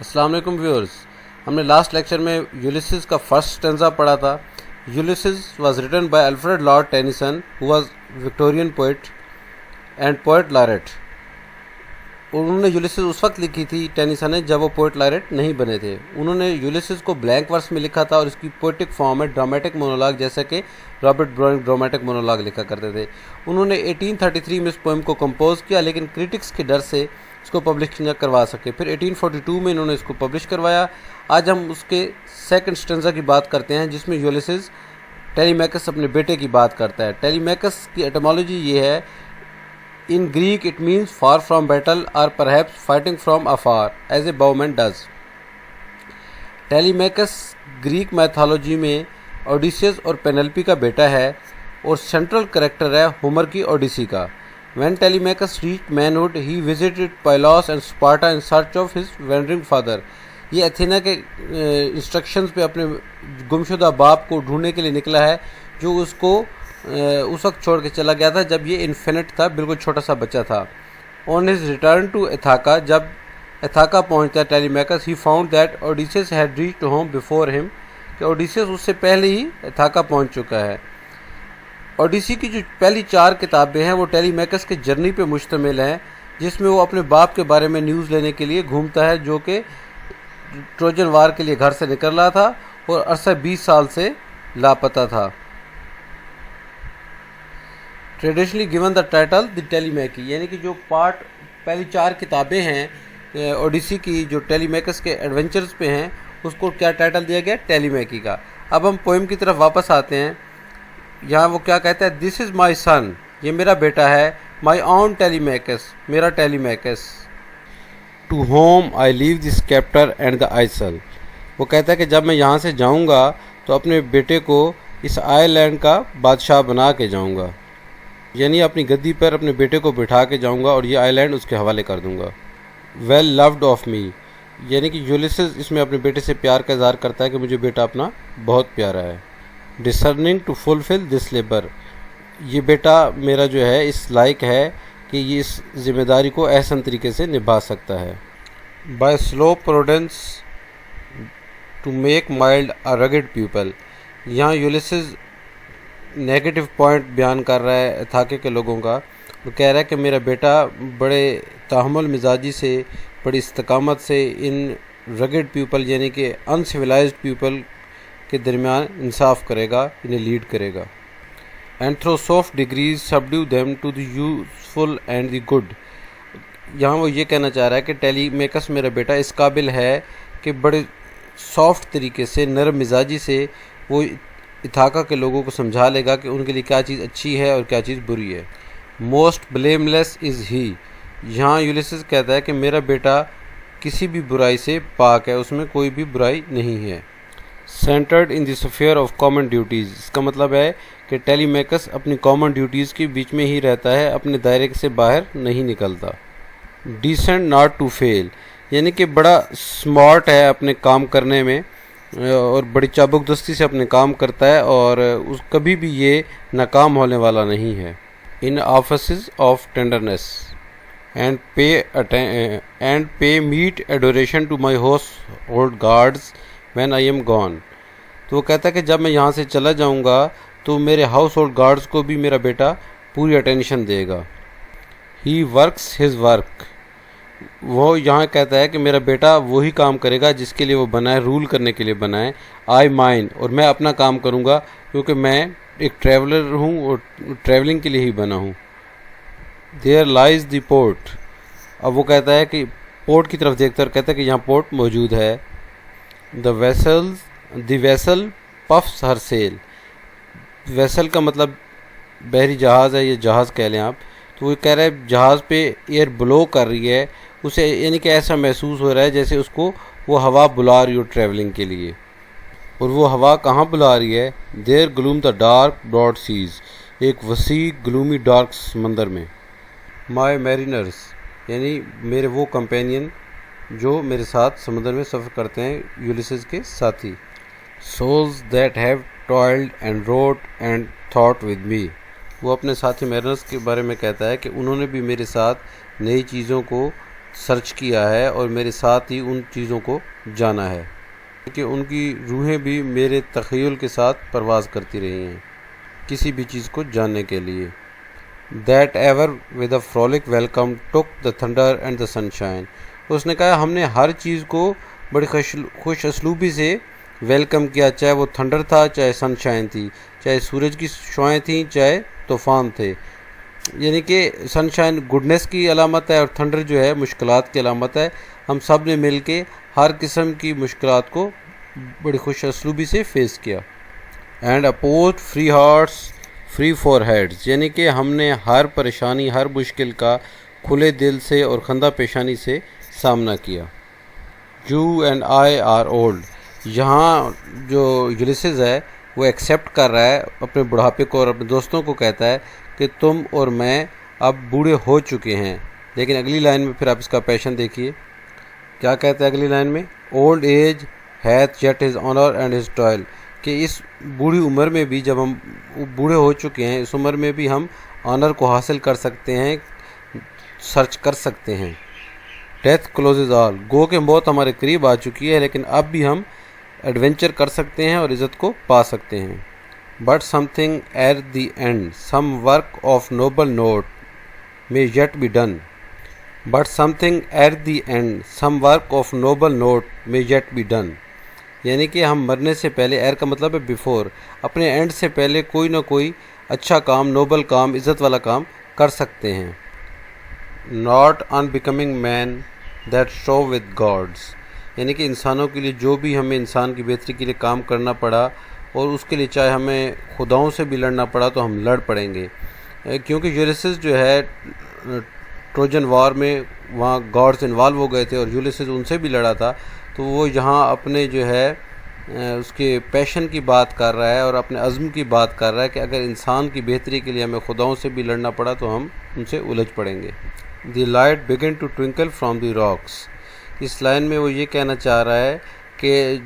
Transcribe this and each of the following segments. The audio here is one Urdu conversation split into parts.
السلام علیکم ویورز. ہم نے لاسٹ لیکچر میں یولیسز کا فرسٹ اسٹینزا پڑھا تھا. Ulysses was written by Alfred Lord Tennyson who was Victorian poet and poet laureate. انہوں نے یولیسز اس وقت لکھی تھی ٹینیسن نے جب وہ پوئٹ لائریٹ نہیں بنے تھے. انہوں نے یولیسز کو بلینک ورس میں لکھا تھا اور اس کی پوئٹک فارم میں ڈرامیٹک مونولاگ جیسا کہ رابرٹ برونگ ڈرامیٹک مونولاگ لکھا کرتے تھے. انہوں نے 1833 میں اس پوئم کو کمپوز کیا لیکن کرٹکس کے ڈر سے اس کو پبلش نہ کروا سکے. پھر 1842 میں انہوں نے اس کو پبلش کروایا. آج ہم اس کے سیکنڈ اسٹینزا کی بات کرتے ہیں جس میں یولیسز ٹیلیمیکس اپنے بیٹے کی بات کرتا ہے. ٹیلیمیکس کی ایٹمالوجی یہ ہے. In Greek it means far from battle or perhaps fighting from afar as a bowman does. Telemachus Greek mythology میں اوڈیسیس اور پینلپی کا بیٹا ہے اور سینٹرل کریکٹر ہے ہومر کی اوڈیسی کا. When Telemachus reached manhood, he visited Pylos and Sparta in search of his wandering father. یہ اتھینا کے انسٹرکشنز پہ اپنے گمشدہ باپ کو ڈھونڈنے کے لیے نکلا ہے جو اس کو اس وقت چھوڑ کے چلا گیا تھا جب یہ انفینٹ تھا، بالکل چھوٹا سا بچہ تھا. On his return to Ithaca, جب اتھاکا پہنچتا ٹیلیمیکس he found that Odysseus had reached home before him کہ اوڈیسیس اس سے پہلے ہی اتھاکا پہنچ چکا ہے. اوڈیسی کی جو پہلی 4 کتابیں ہیں وہ ٹیلیمیکس کے جرنی پہ مشتمل ہیں جس میں وہ اپنے باپ کے بارے میں نیوز لینے کے لیے گھومتا ہے جو کہ ٹروجن وار کے لیے گھر سے نکل رہا تھا اور عرصہ 20 سال سے لاپتہ تھا. ٹریڈیشنلی گیون دا ٹائٹل دی ٹیلیمیکی، یعنی کہ جو پارٹ پہلی 4 کتابیں ہیں اوڈیسی کی جو ٹیلیمیکس کے ایڈونچرز پہ ہیں اس کو کیا ٹائٹل دیا گیا؟ ٹیلیمیکی کا. اب ہم پوئم کی طرف واپس آتے ہیں. یہاں وہ کیا کہتا ہے؟ دس از مائی سن، یہ میرا بیٹا ہے. مائی اون ٹیلیمیکس، میرا Telemachus. To whom I leave the sceptre and the isle. وہ کہتا ہے کہ جب میں یہاں سے جاؤں گا تو اپنے بیٹے کو اس آئی لینڈ کا بادشاہ بنا کے جاؤں گا، یعنی اپنی گدی پر اپنے بیٹے کو بٹھا کے جاؤں گا اور یہ آئی لینڈ اس کے حوالے کر دوں گا. ویل لوڈ آف می، یعنی کہ یولیسز اس میں اپنے بیٹے سے پیار کا اظہار کرتا ہے کہ مجھے بیٹا اپنا بہت پیارا ہے. ڈسرننگ ٹو فلفل دس لیبر، یہ بیٹا میرا جو ہے اس لائق ہے کہ یہ اس ذمہ داری کو احسن طریقے سے نبھا سکتا ہے. By slow prudence to make mild a rugged people. یہاں یولیسز نیگیٹو پوائنٹ بیان کر رہا ہے اتھاکے کے لوگوں کا. وہ کہہ رہا ہے کہ میرا بیٹا بڑے تحمل مزاجی سے، بڑی استقامت سے ان رگڈ پیپل یعنی کہ ان سویلائزڈ پیپل کے درمیان انصاف کرے گا، انہیں لیڈ کرے گا. And through soft degrees subdue them to the useful and the good. یہاں وہ یہ کہنا چاہ رہا ہے کہ ٹیلیمیکس میرا بیٹا اس قابل ہے کہ بڑے سافٹ طریقے سے، نرم مزاجی سے وہ اتھاکا کے لوگوں کو سمجھا لے گا کہ ان کے لیے کیا چیز اچھی ہے اور کیا چیز بری ہے. موسٹ بلیم لیس از ہی. یہاں یولیسز کہتا ہے کہ میرا بیٹا کسی بھی برائی سے پاک ہے، اس میں کوئی بھی برائی نہیں ہے. Centred in the sphere of common duties, اس کا مطلب ہے کہ ٹیلیمیکس اپنی کامن ڈیوٹیز کے بیچ میں ہی رہتا ہے، اپنے دائرے سے باہر نہیں نکلتا. ڈیسنٹ ناٹ ٹو فیل، یعنی کہ بڑا اسمارٹ ہے اپنے کام کرنے میں اور بڑی چابک دستی سے اپنے کام کرتا ہے اور اس کبھی بھی یہ ناکام ہونے والا نہیں ہے. In offices of tenderness and pay meet adoration to my household gods when I am gone. تو وہ کہتا ہے کہ جب میں یہاں سے چلا جاؤں گا تو میرے ہاؤس ہولڈ گارڈز کو بھی میرا بیٹا پوری اٹینشن دے گا. ہی ورکس ہز ورک، وہ یہاں کہتا ہے کہ میرا بیٹا وہی کام کرے گا جس کے لیے وہ بنا ہے، رول کرنے کے لیے بنا ہے. آئی مائن، اور میں اپنا کام کروں گا کیونکہ میں ایک ٹریولر ہوں اور ٹریولنگ کے لیے ہی بنا ہوں. There lies the port. اب وہ کہتا ہے کہ پورٹ کی طرف دیکھتا ہے اور کہتا ہے کہ یہاں پورٹ موجود ہے. دی ویسل پفس ہر سیل. ویسل کا مطلب بحری جہاز ہے، یہ جہاز کہہ لیں آپ. تو وہ کہہ رہا ہے جہاز پہ ایئر بلو کر رہی ہے اسے، یعنی کہ ایسا محسوس ہو رہا ہے جیسے اس کو وہ ہوا بلا رہی ہو ٹریولنگ کے لیے. اور وہ ہوا کہاں بلا رہی ہے؟ There gloom the dark broad seas, ایک وسیع گلومی ڈارک سمندر میں. مائی میرینرز، یعنی میرے وہ کمپینین جو میرے ساتھ سمندر میں سفر کرتے ہیں، یولیسز کے ساتھی. Souls that have toiled and wrought and thought with me. وہ اپنے ساتھی میرنرز کے بارے میں کہتا ہے کہ انہوں نے بھی میرے ساتھ نئی چیزوں کو سرچ کیا ہے اور میرے ساتھ ہی ان چیزوں کو جانا ہے کہ ان کی روحیں بھی میرے تخیل کے ساتھ پرواز کرتی رہی ہیں کسی بھی چیز کو جاننے کے لیے. That ever with a frolic welcome took the thunder and the sunshine. اس نے کہا ہم نے ہر چیز کو بڑی خوش اسلوبی سے ویلکم کیا، چاہے وہ تھنڈر تھا، چاہے سن شائن تھی، چاہے سورج کی شعائیں تھیں، چاہے طوفان تھے. یعنی کہ سن شائن گڈنس کی علامت ہے اور تھنڈر جو ہے مشکلات کی علامت ہے. ہم سب نے مل کے ہر قسم کی مشکلات کو بڑی خوش اسلوبی سے فیس کیا. And opposed free hearts free foreheads, یعنی کہ ہم نے ہر پریشانی، ہر مشکل کا کھلے دل سے اور خندہ پیشانی سے سامنا کیا. You and I R old, یہاں جو یولیسز ہے وہ ایکسیپٹ کر رہا ہے اپنے بڑھاپے کو اور اپنے دوستوں کو کہتا ہے کہ تم اور میں اب بوڑھے ہو چکے ہیں. لیکن اگلی لائن میں پھر آپ اس کا پیشن دیکھیے کیا کہتا ہے اگلی لائن میں. Old age hath yet his honour and his toil, کہ اس بوڑھی عمر میں بھی، جب ہم بوڑھے ہو چکے ہیں، اس عمر میں بھی ہم آنر کو حاصل کر سکتے ہیں، سرچ کر سکتے ہیں. ڈیتھ کلوزز آل، گو کہ موت ہمارے قریب آ چکی ہے لیکن اب بھی ہم ایڈونچر کر سکتے ہیں اور عزت کو پا سکتے ہیں. But something at the end some work of noble note may yet be done. But something at the end, some work of noble note may yet be done. یعنی کہ ہم مرنے سے پہلے، ایر کا مطلب ہے بیفور، اپنے اینڈ سے پہلے کوئی نہ کوئی اچھا کام، نوبل کام، عزت والا کام کر سکتے ہیں. Not unbecoming man that show with gods، یعنی کہ انسانوں کے لیے جو بھی ہمیں انسان کی بہتری کے لیے کام کرنا پڑا اور اس کے لیے چاہے ہمیں خداؤں سے بھی لڑنا پڑا تو ہم لڑ پڑیں گے. کیونکہ یولیسز جو ہے ٹروجن وار میں وہاں گاڈز انوالو ہو گئے تھے اور یولیسز ان سے بھی لڑا تھا، تو وہ یہاں اپنے جو ہے اس کے پیشن کی بات کر رہا ہے اور اپنے عزم کی بات کر رہا ہے کہ اگر انسان کی بہتری کے لیے ہمیں خداؤں سے بھی لڑنا پڑا تو ہم ان سے الجھ پڑیں گے. The light begin to twinkle from the rocks, اس لائن میں وہ یہ کہنا چاہ رہا ہے کہ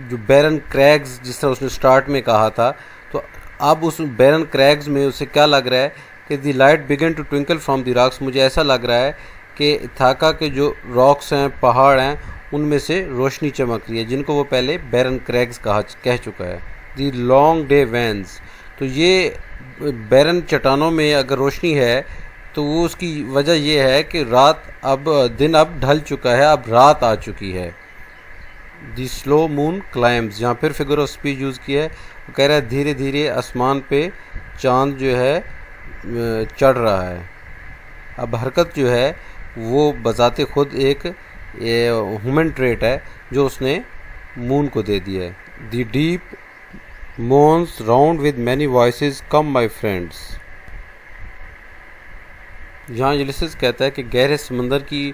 جو بیرن کریگز، جس طرح اس نے سٹارٹ میں کہا تھا، تو اب اس بیرن کریگز میں اسے کیا لگ رہا ہے کہ the light begin to twinkle from the rocks. مجھے ایسا لگ رہا ہے کہ تھاکا کے جو راکس ہیں، پہاڑ ہیں، ان میں سے روشنی چمک رہی ہے، جن کو وہ پہلے بیرن کریگز کہہ چکا ہے. دی لانگ ڈے وینز، تو یہ بیرن چٹانوں میں اگر روشنی ہے تو وہ اس کی وجہ یہ ہے کہ دن اب ڈھل چکا ہے، اب رات آ چکی ہے. دی سلو مون کلائمز، یہاں پھر فگر آف اسپیچ یوز کیا ہے. وہ کہہ رہا ہے دھیرے دھیرے آسمان پہ چاند جو ہے چڑھ رہا ہے. اب حرکت جو ہے وہ بذات خود ایک ہیومن ٹریٹ ہے جو اس نے مون کو دے دیا ہے. The deep moans round with many voices come my friends, یہاں یولیسز کہتا ہے کہ گہرے سمندر کی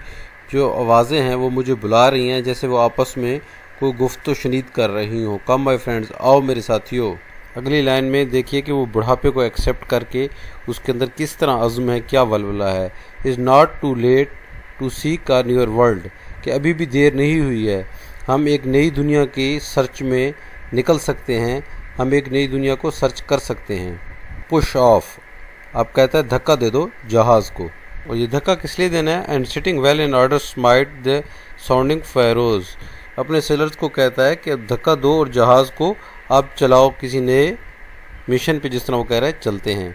جو آوازیں ہیں وہ مجھے بلا رہی ہیں، جیسے وہ آپس میں کوئی گفت و شنید کر رہی ہوں. کم مائی فرینڈس، آؤ میرے ساتھیو. اگلی لائن میں دیکھیے کہ وہ بڑھاپے کو ایکسیپٹ کر کے اس کے اندر کس طرح عزم ہے، کیا ولولہ ہے. Is not too late to seek a newer world, کہ ابھی بھی دیر نہیں ہوئی ہے، ہم ایک نئی دنیا کی سرچ میں نکل سکتے ہیں، ہم ایک نئی دنیا کو سرچ کر سکتے ہیں. پش آف، اب کہتا ہے دھکا دے دو جہاز کو، اور یہ دھکا کس لیے دینا ہے. And sitting well in order smite the sounding furrows, اپنے سیلرز کو کہتا ہے کہ اب دھکا دو اور جہاز کو اب چلاؤ کسی نئے مشن پہ، جس طرح وہ کہہ رہا ہے چلتے ہیں.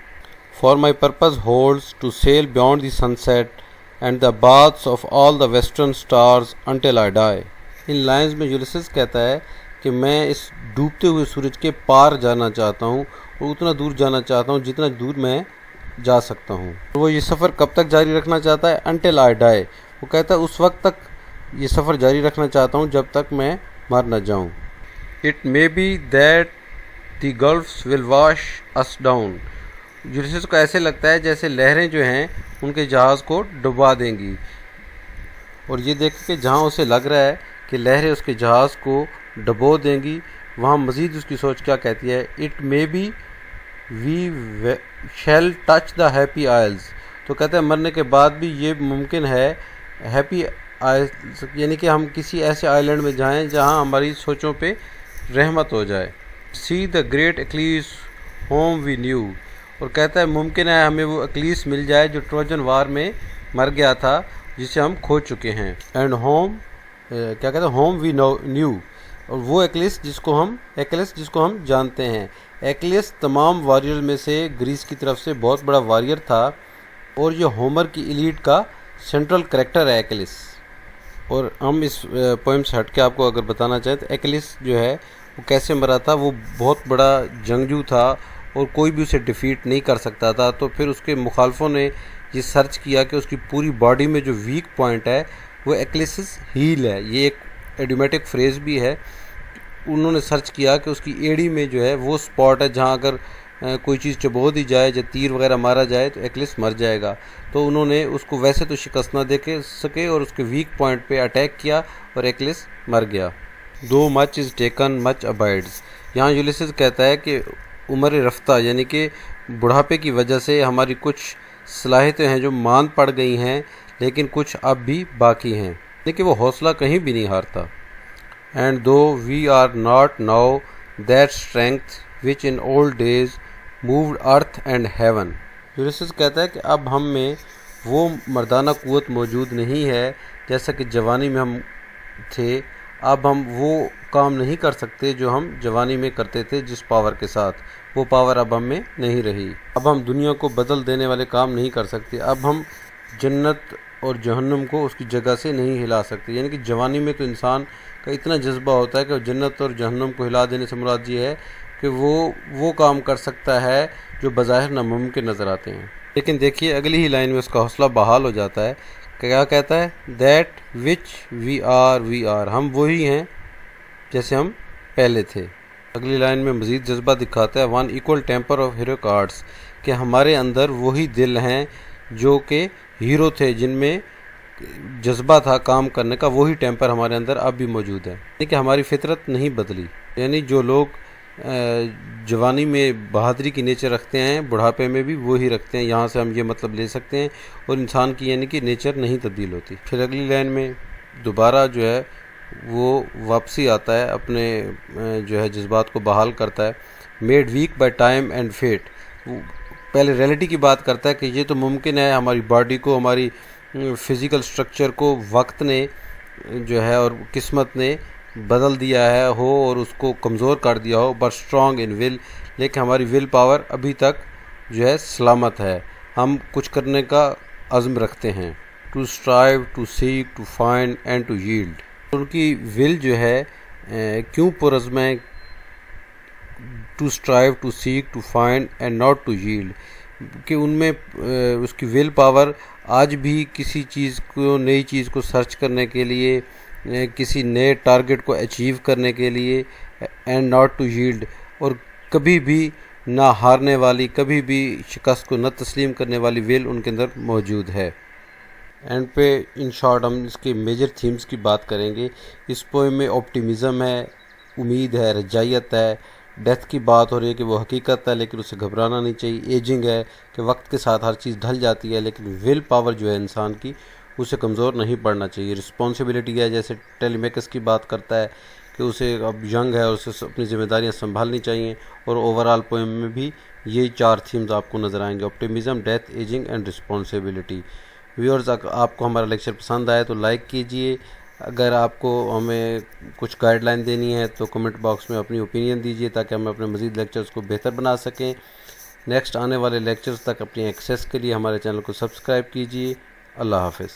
For my purpose holds to sail beyond the sunset and the baths of all the western stars until I die. ان لائنز میں یولیسز کہتا ہے کہ میں اس ڈوبتے ہوئے سورج کے پار جانا چاہتا ہوں اور اتنا دور جانا چاہتا ہوں جتنا دور میں جا سکتا ہوں. وہ یہ سفر کب تک جاری رکھنا چاہتا ہے. انٹل آئی ڈائی، وہ کہتا ہے اس وقت تک یہ سفر جاری رکھنا چاہتا ہوں جب تک میں مر نہ جاؤں. It may be that the gulfs will wash us down, Ulysses کو ایسے لگتا ہے جیسے لہریں جو ہیں ان کے جہاز کو ڈبا دیں گی. اور یہ دیکھ کے جہاں اسے لگ رہا ہے کہ لہریں اس کے جہاز کو ڈبو دیں گی، وہاں مزید اس کی سوچ کیا کہتی ہے. It may be we shall touch the Happy Isles, تو کہتے ہیں مرنے کے بعد بھی یہ ممکن ہے ہیپی آئلز، یعنی کہ ہم کسی ایسے آئی لینڈ میں جائیں جہاں ہماری سوچوں پہ رحمت ہو جائے. See the great Achilles whom we knew, اور کہتا ہے ممکن ہے ہمیں وہ اکلیس مل جائے جو ٹروجن وار میں مر گیا تھا جسے ہم کھو چکے ہیں. اینڈ ہوم کیا کہتے ہیں, ہوم وی نیو, اور وہ ایکلس جس کو ہم جانتے ہیں. ایکلس تمام واریئر میں سے گریس کی طرف سے بہت بڑا واریئر تھا, اور یہ ہومر کی ایلیٹ کا سینٹرل کریکٹر ہے ایکلس. اور ہم اس پوئم سے ہٹ کے آپ کو اگر بتانا چاہیں تو ایکلس جو ہے وہ کیسے مرا تھا. وہ بہت بڑا جنگجو تھا اور کوئی بھی اسے ڈیفیٹ نہیں کر سکتا تھا. تو پھر اس کے مخالفوں نے یہ سرچ کیا کہ اس کی پوری باڈی میں جو ویک پوائنٹ ہے وہ ایکلسس ہیل ہے. یہ ایک ایڈیومیٹک فریز بھی ہے. انہوں نے سرچ کیا کہ اس کی ایڑی میں جو ہے وہ سپاٹ ہے جہاں اگر کوئی چیز چبو دی جائے یا تیر وغیرہ مارا جائے تو ایکلس مر جائے گا. تو انہوں نے اس کو ویسے تو شکست نہ دے سکے اور اس کے ویک پوائنٹ پہ اٹیک کیا اور ایکلس مر گیا. دو مچ از ٹیکن مچ ابائڈز. یہاں یولیسز کہتا ہے کہ عمر رفتہ یعنی کہ بڑھاپے کی وجہ سے ہماری کچھ صلاحیتیں ہیں جو ماند پڑ گئی ہیں, لیکن کچھ اب بھی باقی ہیں. یعنی کہ وہ حوصلہ کہیں بھی نہیں ہارتا. And though we are not now that strength which in old days moved earth and heaven. Ulysses کہتا ہے کہ اب ہم میں وہ مردانہ قوت موجود نہیں ہے جیسا کہ جوانی میں ہم تھے. اب ہم وہ کام نہیں کر سکتے جو ہم جوانی میں کرتے تھے جس پاور کے ساتھ. وہ پاور اب ہم میں نہیں رہی. اب ہم دنیا کو بدل دینے والے کام نہیں کر سکتے. اب ہم جنت اور جہنم کو اس کی جگہ سے نہیں ہلا سکتے. یعنی کہ جوانی میں تو انسان کا اتنا جذبہ ہوتا ہے کہ وہ جنت اور جہنم کو ہلا دینے سے مراد یہ ہے کہ وہ کام کر سکتا ہے جو بظاہر ناممکن نظر آتے ہیں. لیکن دیکھیے اگلی ہی لائن میں اس کا حوصلہ بحال ہو جاتا ہے. کیا کہتا ہے, دیٹ وچ وی آر, ہم وہی ہیں جیسے ہم پہلے تھے. اگلی لائن میں مزید جذبہ دکھاتا ہے, one equal temper of heroic hearts, کہ ہمارے اندر وہی دل ہیں جو کہ ہیرو تھے, جن میں جذبہ تھا کام کرنے کا. وہی ٹیمپر ہمارے اندر اب بھی موجود ہے. یعنی کہ ہماری فطرت نہیں بدلی. یعنی جو لوگ جوانی میں بہادری کی نیچر رکھتے ہیں بڑھاپے میں بھی وہی رکھتے ہیں. یہاں سے ہم یہ مطلب لے سکتے ہیں. اور انسان کی یعنی کہ نیچر نہیں تبدیل ہوتی. پھر اگلی لائن میں دوبارہ جو ہے وہ واپسی آتا ہے, اپنے جو ہے جذبات کو بحال کرتا ہے. Made weak by time and fate. پہلے ریئلٹی کی بات کرتا ہے کہ یہ تو ممکن ہے ہماری باڈی کو, ہماری فزیکل سٹرکچر کو وقت نے جو ہے اور قسمت نے بدل دیا ہے ہو اور اس کو کمزور کر دیا ہو, بٹ اسٹرانگ ان ول. لیکن ہماری ول پاور ابھی تک جو ہے سلامت ہے. ہم کچھ کرنے کا عزم رکھتے ہیں. To strive, to seek, to find and to yield. ان کی ول جو ہے کیوں پرعزم ہے, to strive, to seek, to find and not to yield, کہ ان میں اس کی ول پاور آج بھی کسی چیز کو, نئی چیز کو سرچ کرنے کے لیے, کسی نئے ٹارگٹ کو اچیو کرنے کے لیے, اینڈ ناٹ ٹو ییلڈ, اور کبھی بھی نہ ہارنے والی, کبھی بھی شکست کو نہ تسلیم کرنے والی ول ان کے اندر موجود ہے. اینڈ پہ ان شارٹ ہم اس کے میجر تھیمز کی بات کریں گے. اس پوئم میں آپٹیمزم ہے, امید ہے, رجائیت ہے. ڈیتھ کی بات ہو رہی ہے کہ وہ حقیقت ہے لیکن اسے گھبرانا نہیں چاہیے. ایجنگ ہے کہ وقت کے ساتھ ہر چیز ڈھل جاتی ہے, لیکن ول پاور جو ہے انسان کی اسے کمزور نہیں پڑنا چاہیے. رسپانسبلٹی ہے, جیسے ٹیلیمیکس کی بات کرتا ہے کہ اسے اب ینگ ہے اور اسے اپنی ذمہ داریاں سنبھالنی چاہیے. اور اوور آل پوئم میں بھی یہی 4 تھیمز آپ کو نظر آئیں گے, optimism, death, ageing and responsibility. Viewers, آپ کو ہمارا لیکچر پسند آئے تو لائک کیجئے. اگر آپ کو ہمیں کچھ گائیڈ لائن دینی ہے تو کمنٹ باکس میں اپنی اوپینین دیجئے تاکہ ہم اپنے مزید لیکچرز کو بہتر بنا سکیں. نیکسٹ آنے والے لیکچرز تک اپنی ایکسیس کے لیے ہمارے چینل کو سبسکرائب کیجئے. اللہ حافظ.